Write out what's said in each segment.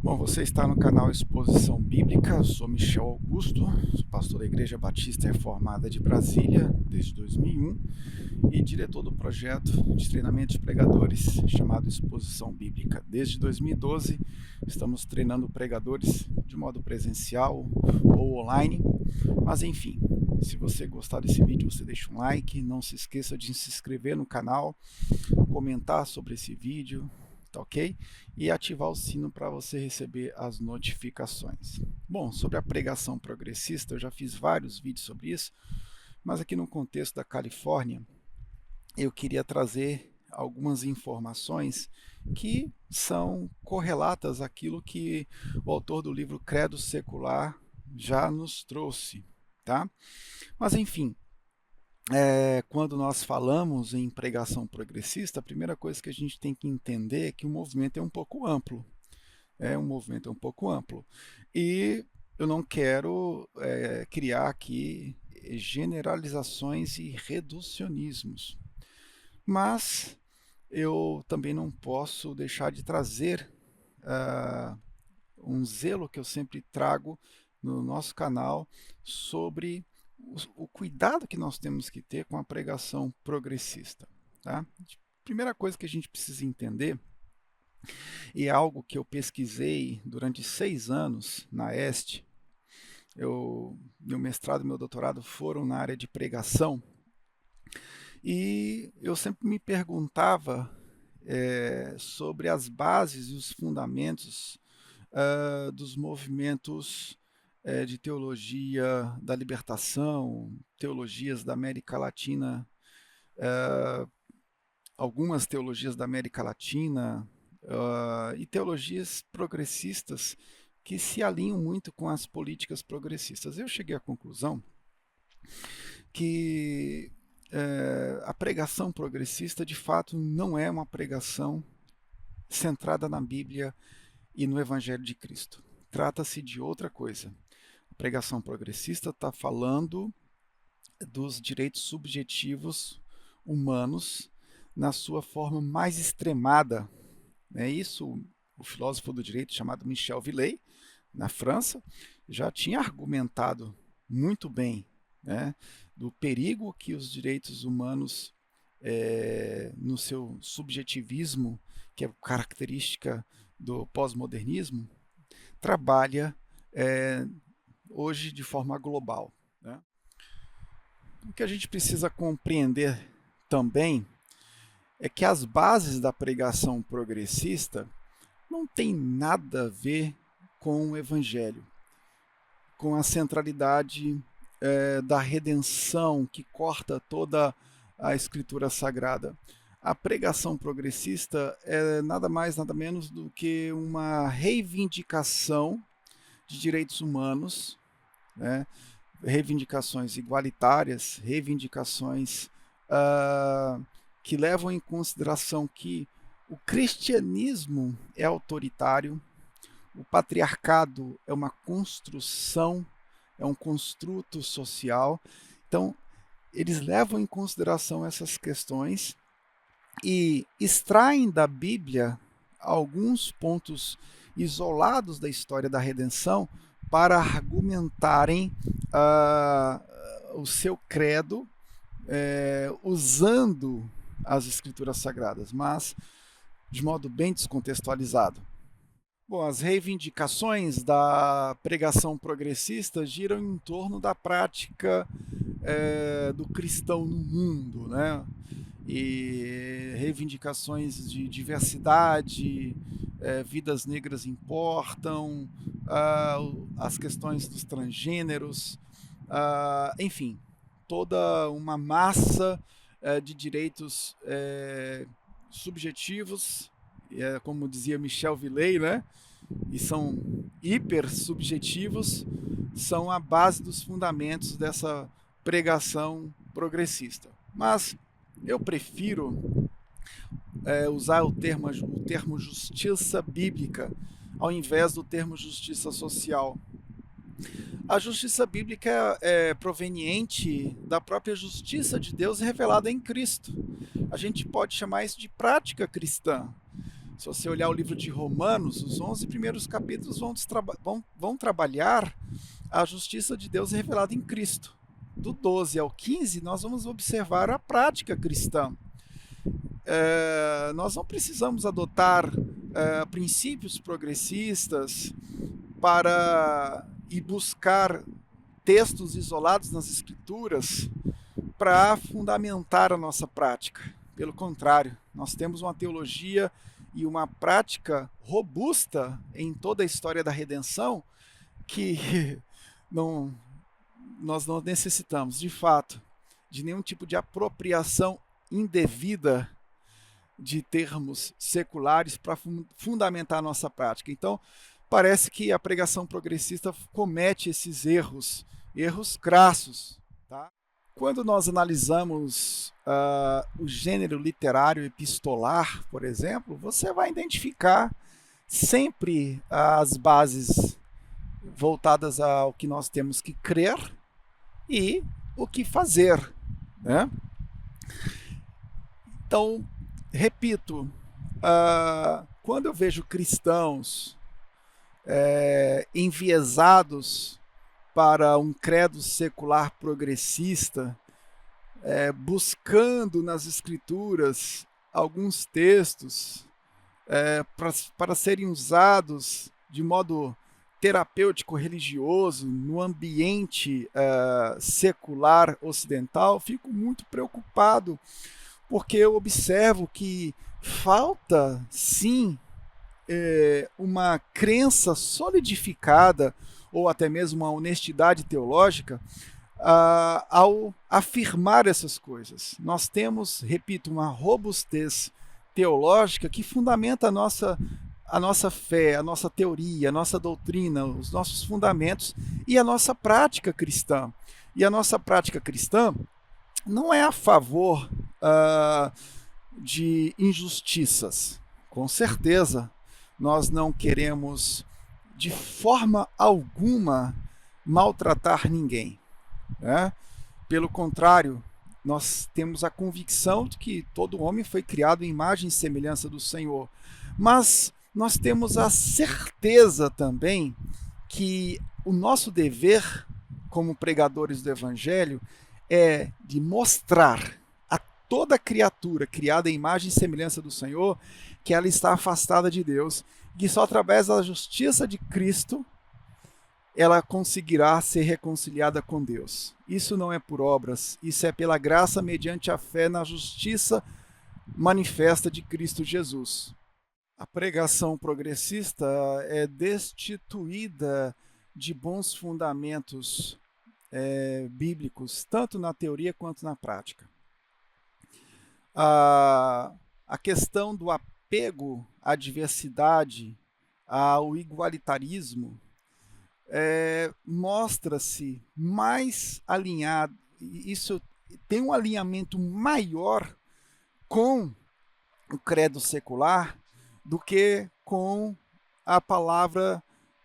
Bom, você está no canal Exposição Bíblica, eu sou Michel Augusto, sou pastor da Igreja Batista Reformada de Brasília desde 2001 e diretor do projeto de treinamento de pregadores chamado Exposição Bíblica. Desde 2012 estamos treinando pregadores de modo presencial ou online, mas enfim, se você gostar desse vídeo, você deixa um like, não se esqueça de se inscrever no canal, comentar sobre esse vídeo, tá ok? E ativar o sino para você receber as notificações. Bom, sobre a pregação progressista, eu já fiz vários vídeos sobre isso, mas aqui no contexto da Califórnia, eu queria trazer algumas informações que são correlatas àquilo que o autor do livro Credo Secular já nos trouxe, tá? Mas enfim, quando nós falamos em pregação progressista, a primeira coisa que a gente tem que entender é que o movimento é um pouco amplo. E eu não quero criar aqui generalizações e reducionismos. Mas eu também não posso deixar de trazer um zelo que eu sempre trago no nosso canal sobre o cuidado que nós temos que ter com a pregação progressista. Tá? Primeira coisa que a gente precisa entender, e é algo que eu pesquisei durante 6 anos na EST, meu mestrado e meu doutorado foram na área de pregação, e eu sempre me perguntava sobre as bases e os fundamentos dos movimentos de teologia da libertação, teologias da América Latina, algumas teologias da América Latina e teologias progressistas que se alinham muito com as políticas progressistas. Eu cheguei à conclusão que a pregação progressista de fato não é uma pregação centrada na Bíblia e no Evangelho de Cristo. Trata-se de outra coisa. A pregação progressista está falando dos direitos subjetivos humanos na sua forma mais extremada. Isso, o filósofo do direito chamado Michel Villey, na França, já tinha argumentado muito bem, do perigo que os direitos humanos, no seu subjetivismo, que é característica do pós-modernismo, trabalha hoje de forma global. O que a gente precisa compreender também é que as bases da pregação progressista não tem nada a ver com o Evangelho, com a centralidade da redenção que corta toda a Escritura Sagrada. A pregação progressista é nada mais, nada menos do que uma reivindicação de direitos humanos, reivindicações igualitárias, reivindicações que levam em consideração que o cristianismo é autoritário, o patriarcado é uma construção, é um construto social. Então, eles levam em consideração essas questões e extraem da Bíblia alguns pontos isolados da história da redenção para argumentarem o seu credo usando as Escrituras Sagradas, mas de modo bem descontextualizado. Bom, as reivindicações da pregação progressista giram em torno da prática do cristão no mundo, e reivindicações de diversidade, vidas negras importam, as questões dos transgêneros, enfim, toda uma massa de direitos subjetivos, como dizia Michel Villey, e são hiper subjetivos, são a base dos fundamentos dessa pregação progressista. Mas eu prefiro usar o termo justiça bíblica ao invés do termo justiça social. A justiça bíblica é proveniente da própria justiça de Deus revelada em Cristo. A gente pode chamar isso de prática cristã. Se você olhar o livro de Romanos, os 11 primeiros capítulos vão trabalhar a justiça de Deus revelada em Cristo. Do 12 ao 15, nós vamos observar a prática cristã. Nós não precisamos adotar princípios progressistas para ir buscar textos isolados nas Escrituras para fundamentar a nossa prática. Pelo contrário, nós temos uma teologia e uma prática robusta em toda a história da redenção que nós não necessitamos, de fato, de nenhum tipo de apropriação indevida de termos seculares para fundamentar a nossa prática. Então, parece que a pregação progressista comete esses erros crassos. Tá? Quando nós analisamos o gênero literário epistolar, por exemplo, você vai identificar sempre as bases voltadas ao que nós temos que crer e o que fazer. Né? Então, repito, quando eu vejo cristãos enviesados para um credo secular progressista, buscando nas Escrituras alguns textos para serem usados de modo terapêutico religioso no ambiente secular ocidental, fico muito preocupado, porque eu observo que falta, sim, uma crença solidificada, ou até mesmo uma honestidade teológica, ao afirmar essas coisas. Nós temos, repito, uma robustez teológica que fundamenta a nossa fé, a nossa teoria, a nossa doutrina, os nossos fundamentos e a nossa prática cristã. E a nossa prática cristã não é a favor de injustiças. Com certeza, nós não queremos de forma alguma maltratar ninguém. Né? Pelo contrário, nós temos a convicção de que todo homem foi criado em imagem e semelhança do Senhor. Mas nós temos a certeza também que o nosso dever como pregadores do Evangelho é de mostrar a toda criatura criada em imagem e semelhança do Senhor que ela está afastada de Deus, e que só através da justiça de Cristo ela conseguirá ser reconciliada com Deus. Isso não é por obras, isso é pela graça mediante a fé na justiça manifesta de Cristo Jesus. A pregação progressista é destituída de bons fundamentos bíblicos, tanto na teoria quanto na prática. A questão do apego à diversidade, ao igualitarismo, mostra-se mais alinhado, isso tem um alinhamento maior com o credo secular do que com a palavra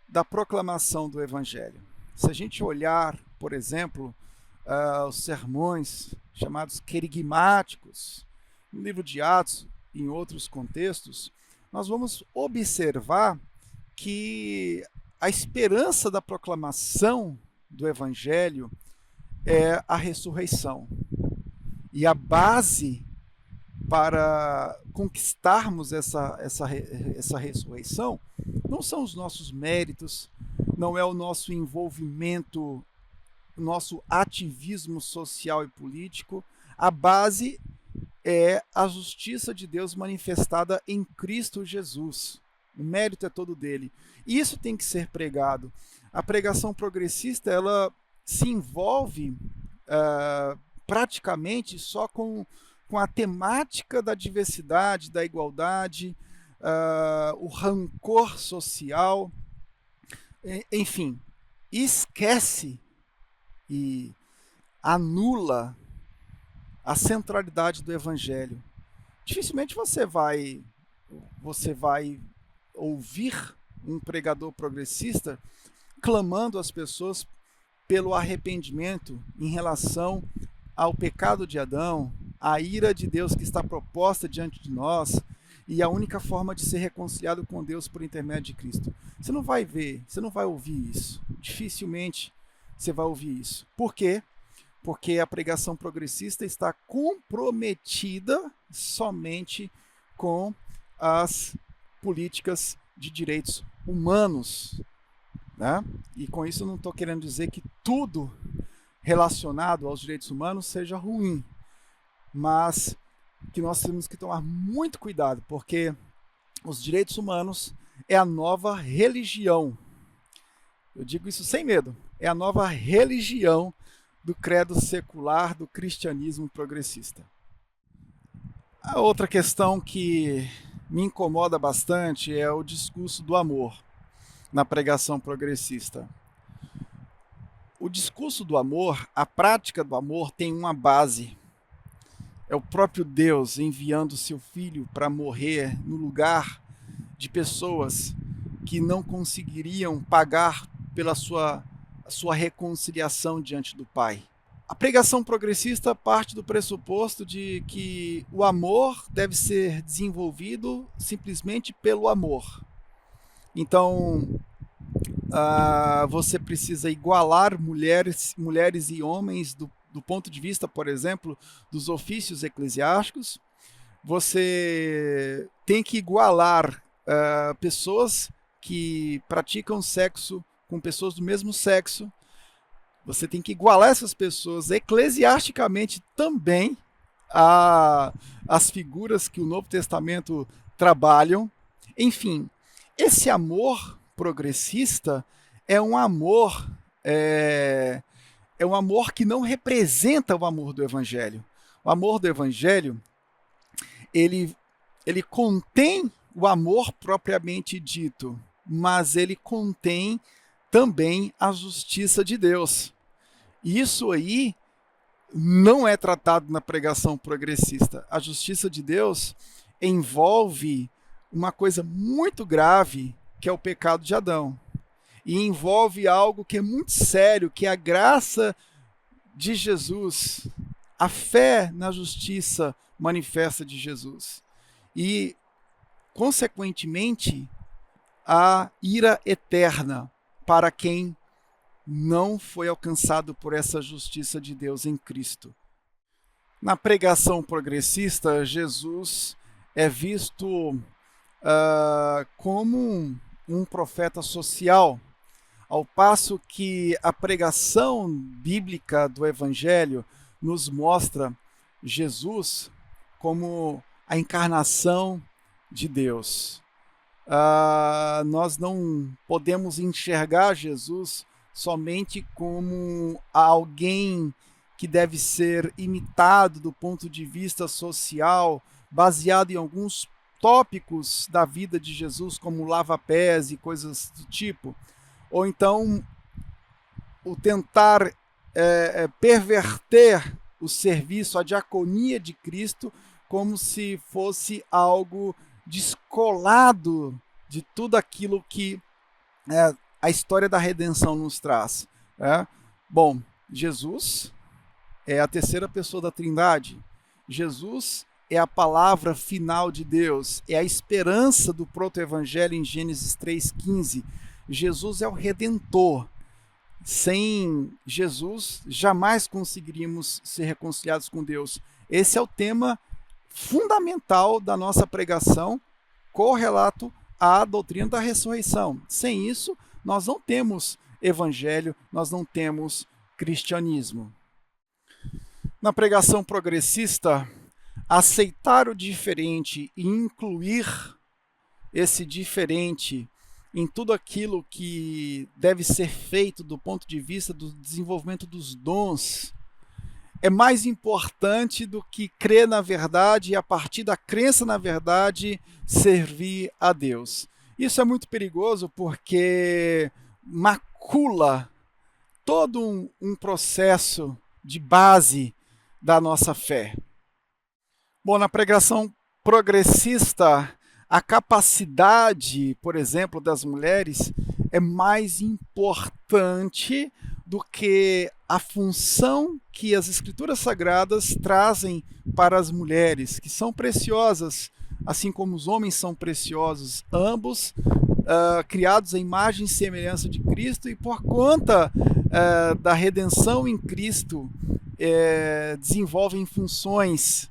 da proclamação do Evangelho. Se a gente olhar, por exemplo, os sermões chamados querigmáticos, no livro de Atos e em outros contextos, nós vamos observar que a esperança da proclamação do Evangelho é a ressurreição. E a base para conquistarmos essa ressurreição não são os nossos méritos, não é o nosso envolvimento, o nosso ativismo social e político. A base é a justiça de Deus manifestada em Cristo Jesus. O mérito é todo dele. E isso tem que ser pregado. A pregação progressista, ela se envolve praticamente só com a temática da diversidade, da igualdade, o rancor social, enfim, esquece e anula a centralidade do Evangelho. Dificilmente você vai ouvir um pregador progressista clamando às pessoas pelo arrependimento em relação ao pecado de Adão, a ira de Deus que está proposta diante de nós, e a única forma de ser reconciliado com Deus por intermédio de Cristo. Você não vai ver, você não vai ouvir isso. Dificilmente você vai ouvir isso. Por quê? Porque a pregação progressista está comprometida somente com as políticas de direitos humanos, né? E com isso eu não estou querendo dizer que tudo relacionado aos direitos humanos seja ruim, mas que nós temos que tomar muito cuidado, porque os direitos humanos é a nova religião. Eu digo isso sem medo. É a nova religião do credo secular do cristianismo progressista. A outra questão que me incomoda bastante é o discurso do amor na pregação progressista. O discurso do amor, a prática do amor tem uma base. É o próprio Deus enviando seu Filho para morrer no lugar de pessoas que não conseguiriam pagar pela sua reconciliação diante do Pai. A pregação progressista parte do pressuposto de que o amor deve ser desenvolvido simplesmente pelo amor. Então, você precisa igualar mulheres e homens do ponto de vista, por exemplo, dos ofícios eclesiásticos. Você tem que igualar pessoas que praticam sexo com pessoas do mesmo sexo. Você tem que igualar essas pessoas eclesiasticamente também às figuras que o Novo Testamento trabalham. Enfim, esse amor progressista é um amor que não representa o amor do Evangelho. O amor do Evangelho, ele contém o amor propriamente dito, mas ele contém também a justiça de Deus. Isso aí não é tratado na pregação progressista. A justiça de Deus envolve uma coisa muito grave, que é o pecado de Adão. E envolve algo que é muito sério, que é a graça de Jesus, a fé na justiça manifesta de Jesus. E, consequentemente, a ira eterna para quem não foi alcançado por essa justiça de Deus em Cristo. Na pregação progressista, Jesus é visto como um profeta social, ao passo que a pregação bíblica do Evangelho nos mostra Jesus como a encarnação de Deus. Nós não podemos enxergar Jesus somente como alguém que deve ser imitado do ponto de vista social, baseado em alguns tópicos da vida de Jesus, como lava-pés e coisas do tipo, ou então o tentar perverter o serviço, a diaconia de Cristo, como se fosse algo descolado de tudo aquilo que a história da redenção nos traz. Bom, Jesus é a terceira pessoa da Trindade. Jesus é a palavra final de Deus, é a esperança do proto-evangelho em Gênesis 3,15. Jesus é o Redentor. Sem Jesus, jamais conseguiríamos ser reconciliados com Deus. Esse é o tema fundamental da nossa pregação, correlato à doutrina da ressurreição. Sem isso, nós não temos evangelho, nós não temos cristianismo. Na pregação progressista, aceitar o diferente e incluir esse diferente em tudo aquilo que deve ser feito do ponto de vista do desenvolvimento dos dons é mais importante do que crer na verdade e, a partir da crença na verdade, servir a Deus. Isso é muito perigoso porque macula todo um processo de base da nossa fé. Bom, na pregação progressista, a capacidade, por exemplo, das mulheres é mais importante do que a função que as Escrituras Sagradas trazem para as mulheres, que são preciosas assim como os homens são preciosos, ambos criados à imagem e semelhança de Cristo, e por conta da redenção em Cristo, desenvolvem funções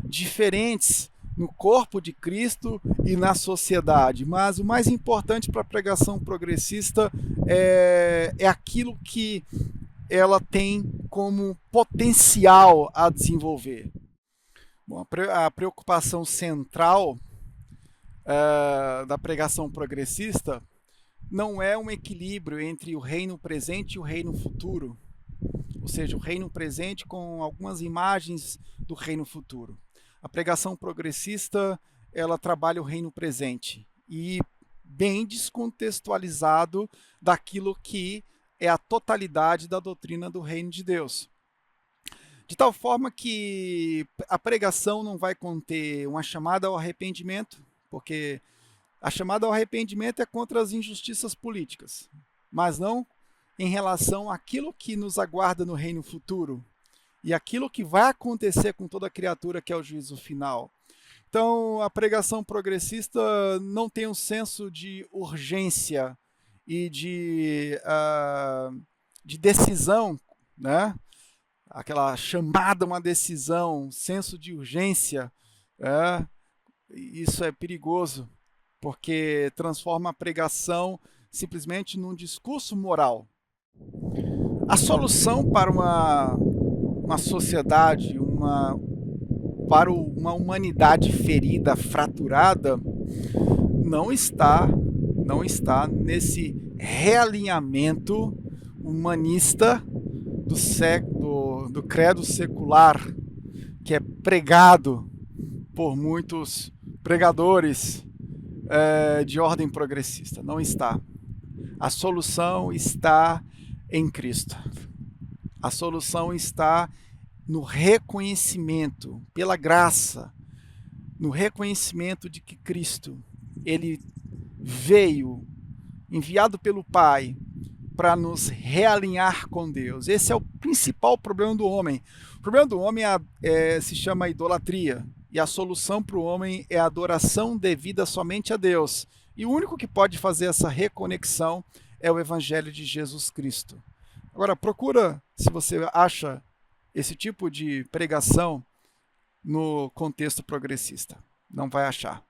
diferentes no corpo de Cristo e na sociedade. Mas o mais importante para a pregação progressista é aquilo que ela tem como potencial a desenvolver. Bom, a preocupação central da pregação progressista não é um equilíbrio entre o reino presente e o reino futuro, ou seja, o reino presente com algumas imagens do reino futuro. A pregação progressista, ela trabalha o reino presente e bem descontextualizado daquilo que é a totalidade da doutrina do reino de Deus. De tal forma que a pregação não vai conter uma chamada ao arrependimento, porque a chamada ao arrependimento é contra as injustiças políticas, mas não em relação àquilo que nos aguarda no reino futuro e aquilo que vai acontecer com toda criatura, que é o juízo final. Então, a pregação progressista não tem um senso de urgência e de decisão, né? Aquela chamada a uma decisão, senso de urgência, isso é perigoso, porque transforma a pregação simplesmente num discurso moral. A solução para uma sociedade, para uma humanidade ferida, fraturada, não está nesse realinhamento humanista do credo secular, que é pregado por muitos pregadores de ordem progressista. Não está. A solução está em Cristo. A solução está no reconhecimento, pela graça, no reconhecimento de que Cristo, ele veio, enviado pelo Pai, para nos realinhar com Deus. Esse é o principal problema do homem. O problema do homem se chama idolatria, e a solução para o homem é a adoração devida somente a Deus. E o único que pode fazer essa reconexão é o Evangelho de Jesus Cristo. Agora, procura se você acha esse tipo de pregação no contexto progressista. Não vai achar.